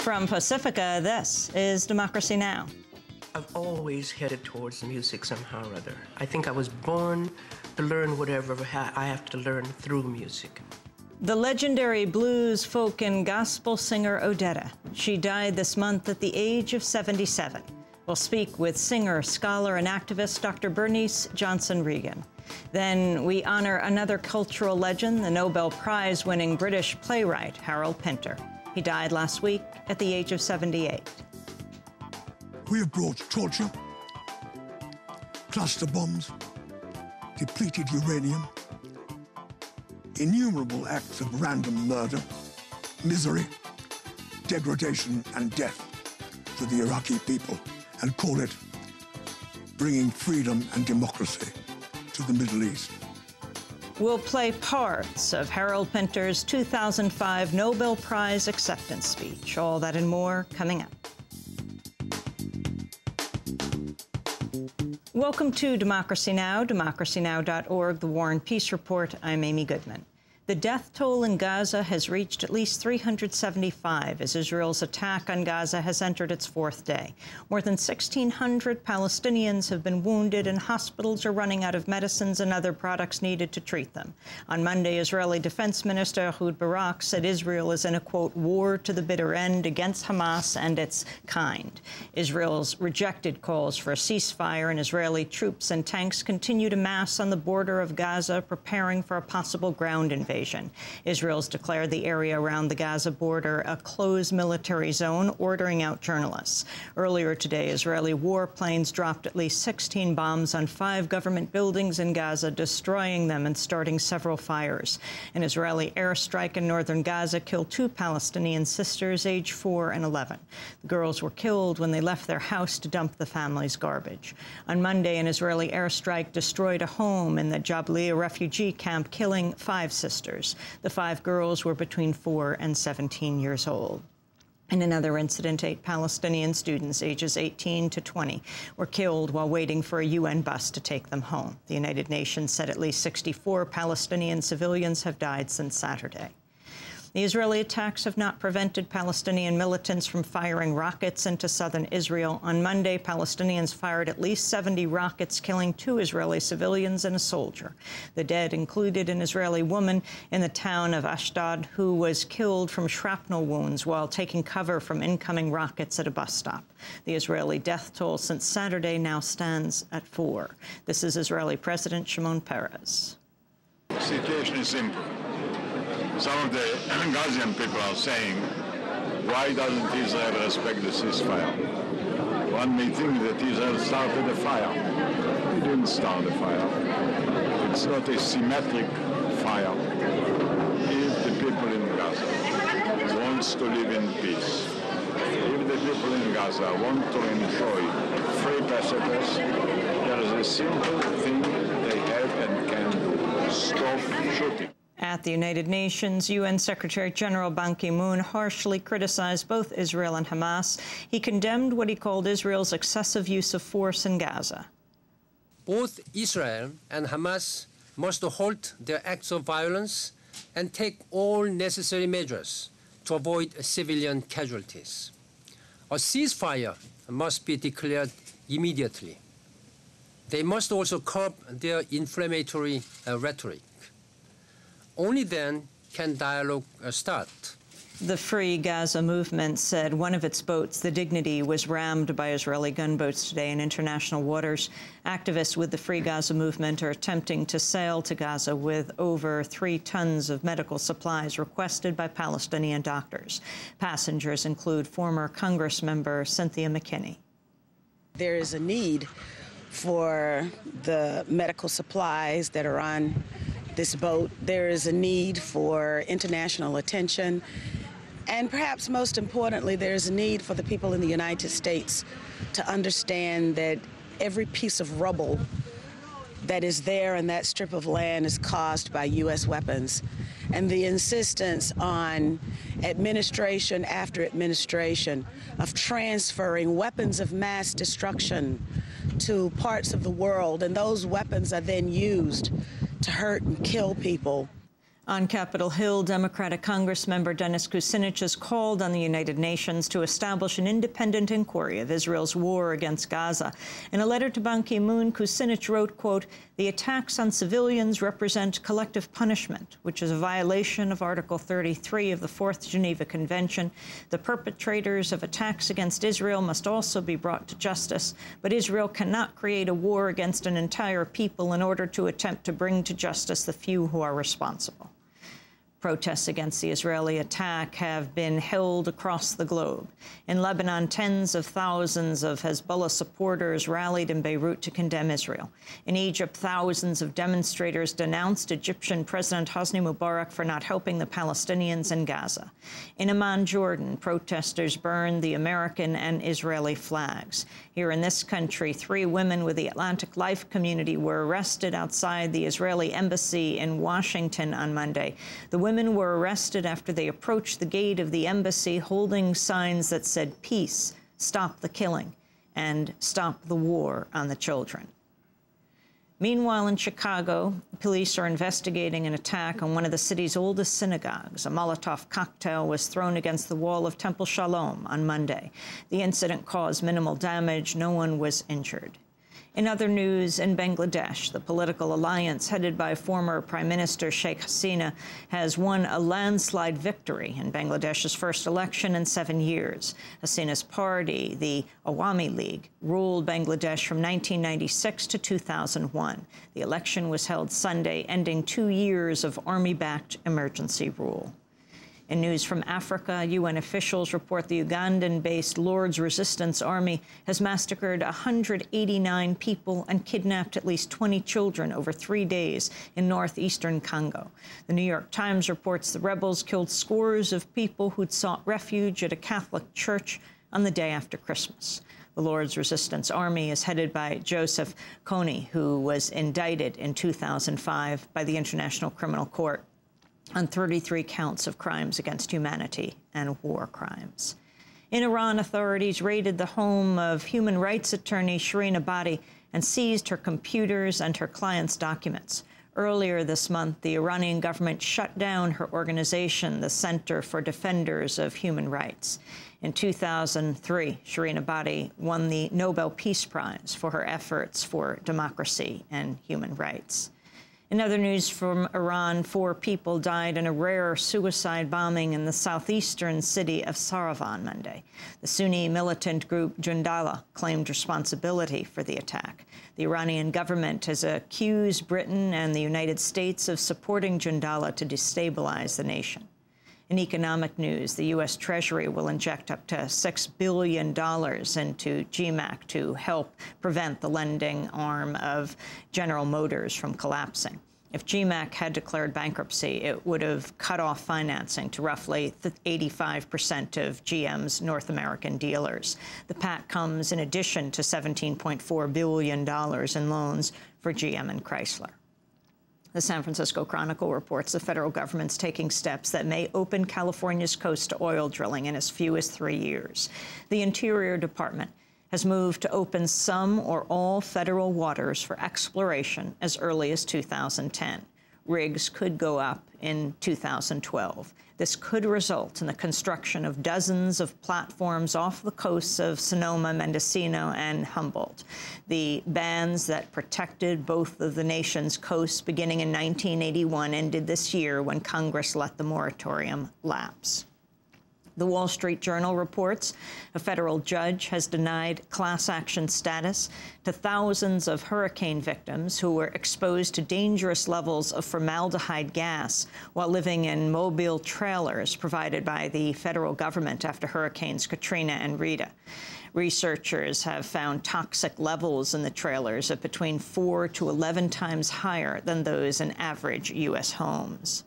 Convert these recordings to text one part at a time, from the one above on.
From Pacifica, this is Democracy Now! I've always headed towards music somehow or other. I think I was born to learn whatever I have to learn through music. The legendary blues, folk, and gospel singer Odetta. She died this month at the age of 77. We'll speak with singer, scholar, and activist Dr. Bernice Johnson-Reagan. Then we honor another cultural legend, the Nobel Prize-winning British playwright Harold Pinter. He died last week at the age of 78. We have brought torture, cluster bombs, depleted uranium, innumerable acts of random murder, misery, degradation, and death to the Iraqi people, and call it bringing freedom and democracy to the Middle East. We'll play parts of Harold Pinter's 2005 Nobel Prize acceptance speech. All that and more coming up. Welcome to Democracy Now!, democracynow.org, the War and Peace Report. I'm Amy Goodman. The death toll in Gaza has reached at least 375 as Israel's attack on Gaza has entered its fourth day. More than 1,600 Palestinians have been wounded, and hospitals are running out of medicines and other products needed to treat them. On Monday, Israeli Defense Minister Ehud Barak said Israel is in a, quote, war to the bitter end against Hamas and its kind. Israel's rejected calls for a ceasefire, and Israeli troops and tanks continue to mass on the border of Gaza, preparing for a possible ground invasion. Israel's declared the area around the Gaza border a closed military zone, ordering out journalists. Earlier today, Israeli warplanes dropped at least 16 bombs on 5 government buildings in Gaza, destroying them and starting several fires. An Israeli airstrike in northern Gaza killed 2 Palestinian sisters, aged 4 and 11. The girls were killed when they left their house to dump the family's garbage. On Monday, an Israeli airstrike destroyed a home in the Jabalia refugee camp, killing 5 sisters. The 5 girls were between 4 and 17 years old. In another incident, 8 Palestinian students, ages 18 to 20, were killed while waiting for a UN bus to take them home. The United Nations said at least 64 Palestinian civilians have died since Saturday. The Israeli attacks have not prevented Palestinian militants from firing rockets into southern Israel. On Monday, Palestinians fired at least 70 rockets, killing 2 Israeli civilians and a soldier. The dead included an Israeli woman in the town of Ashdod who was killed from shrapnel wounds while taking cover from incoming rockets at a bus stop. The Israeli death toll since Saturday now stands at 4. This is Israeli President Shimon Peres. The situation is simple. Some of the Gazian people are saying, why doesn't Israel respect the ceasefire? One may think that Israel started a fire. It didn't start a fire. It's not a symmetric fire. If the people in Gaza want to live in peace, if the people in Gaza want to enjoy free passages, there is a simple thing they have and can do: stop shooting. At the United Nations, UN Secretary General Ban Ki-moon harshly criticized both Israel and Hamas. He condemned what he called Israel's excessive use of force in Gaza. Both Israel and Hamas must halt their acts of violence and take all necessary measures to avoid civilian casualties. A ceasefire must be declared immediately. They must also curb their inflammatory rhetoric. Only then can dialogue start. The Free Gaza movement said one of its boats, the Dignity, was rammed by Israeli gunboats today in international waters. Activists with the Free Gaza movement are attempting to sail to Gaza with over 3 tons of medical supplies requested by Palestinian doctors. Passengers include former Congress member Cynthia McKinney. There is a need for the medical supplies that are on this boat. There is a need for international attention, and perhaps most importantly, there's a need for the people in the United States to understand that every piece of rubble that is there in that strip of land is caused by U.S. weapons. And the insistence on administration after administration of transferring weapons of mass destruction to parts of the world, and those weapons are then used to hurt and kill people. On Capitol Hill, Democratic Congressmember Dennis Kucinich has called on the United Nations to establish an independent inquiry of Israel's war against Gaza. In a letter to Ban Ki-moon, Kucinich wrote, quote, "The attacks on civilians represent collective punishment, which is a violation of Article 33 of the Fourth Geneva Convention. The perpetrators of attacks against Israel must also be brought to justice, but Israel cannot create a war against an entire people in order to attempt to bring to justice the few who are responsible." Protests against the Israeli attack have been held across the globe. In Lebanon, tens of thousands of Hezbollah supporters rallied in Beirut to condemn Israel. In Egypt, thousands of demonstrators denounced Egyptian President Hosni Mubarak for not helping the Palestinians in Gaza. In Amman, Jordan, protesters burned the American and Israeli flags. Here in this country, 3 women with the Atlantic Life community were arrested outside the Israeli embassy in Washington on Monday. The women were arrested after they approached the gate of the embassy holding signs that said, "Peace, stop the killing," and "Stop the war on the children." Meanwhile, in Chicago, police are investigating an attack on one of the city's oldest synagogues. A Molotov cocktail was thrown against the wall of Temple Shalom on Monday. The incident caused minimal damage. No one was injured. In other news, in Bangladesh, the political alliance headed by former Prime Minister Sheikh Hasina has won a landslide victory in Bangladesh's first election in 7 years. Hasina's party, the Awami League, ruled Bangladesh from 1996 to 2001. The election was held Sunday, ending 2 years of army-backed emergency rule. In news from Africa, UN officials report the Ugandan-based Lord's Resistance Army has massacred 189 people and kidnapped at least 20 children over 3 days in northeastern Congo. The New York Times reports the rebels killed scores of people who'd sought refuge at a Catholic church on the day after Christmas. The Lord's Resistance Army is headed by Joseph Kony, who was indicted in 2005 by the International Criminal Court on 33 counts of crimes against humanity and war crimes. In Iran, authorities raided the home of human rights attorney Shirin Ebadi and seized her computers and her clients' documents. Earlier this month, the Iranian government shut down her organization, the Center for Defenders of Human Rights. In 2003, Shirin Ebadi won the Nobel Peace Prize for her efforts for democracy and human rights. In other news from Iran, 4 people died in a rare suicide bombing in the southeastern city of Saravan Monday. The Sunni militant group Jundallah claimed responsibility for the attack. The Iranian government has accused Britain and the United States of supporting Jundallah to destabilize the nation. In economic news, the U.S. Treasury will inject up to $6 billion into GMAC to help prevent the lending arm of General Motors from collapsing. If GMAC had declared bankruptcy, it would have cut off financing to roughly 85% of GM's North American dealers. The pact comes in addition to $17.4 billion in loans for GM and Chrysler. The San Francisco Chronicle reports the federal government's taking steps that may open California's coast to oil drilling in as few as 3 years. The Interior Department has moved to open some or all federal waters for exploration as early as 2010. Rigs could go up in 2012. This could result in the construction of dozens of platforms off the coasts of Sonoma, Mendocino, and Humboldt. The bans that protected both of the nation's coasts beginning in 1981 ended this year when Congress let the moratorium lapse. The Wall Street Journal reports a federal judge has denied class action status to thousands of hurricane victims who were exposed to dangerous levels of formaldehyde gas while living in mobile trailers provided by the federal government after Hurricanes Katrina and Rita. Researchers have found toxic levels in the trailers of between 4 to 11 times higher than those in average U.S. homes.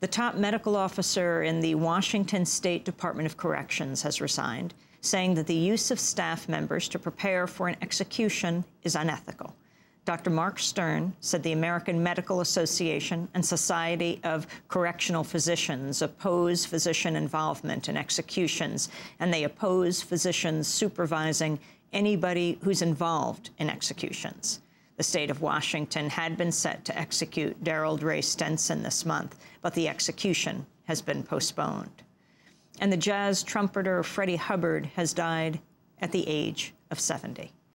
The top medical officer in the Washington State Department of Corrections has resigned, saying that the use of staff members to prepare for an execution is unethical. Dr. Mark Stern said the American Medical Association and Society of Correctional Physicians oppose physician involvement in executions, and they oppose physicians supervising anybody who's involved in executions. The state of Washington had been set to execute Darrell Ray Stenson this month, but the execution has been postponed. And the jazz trumpeter Freddie Hubbard has died at the age of 70.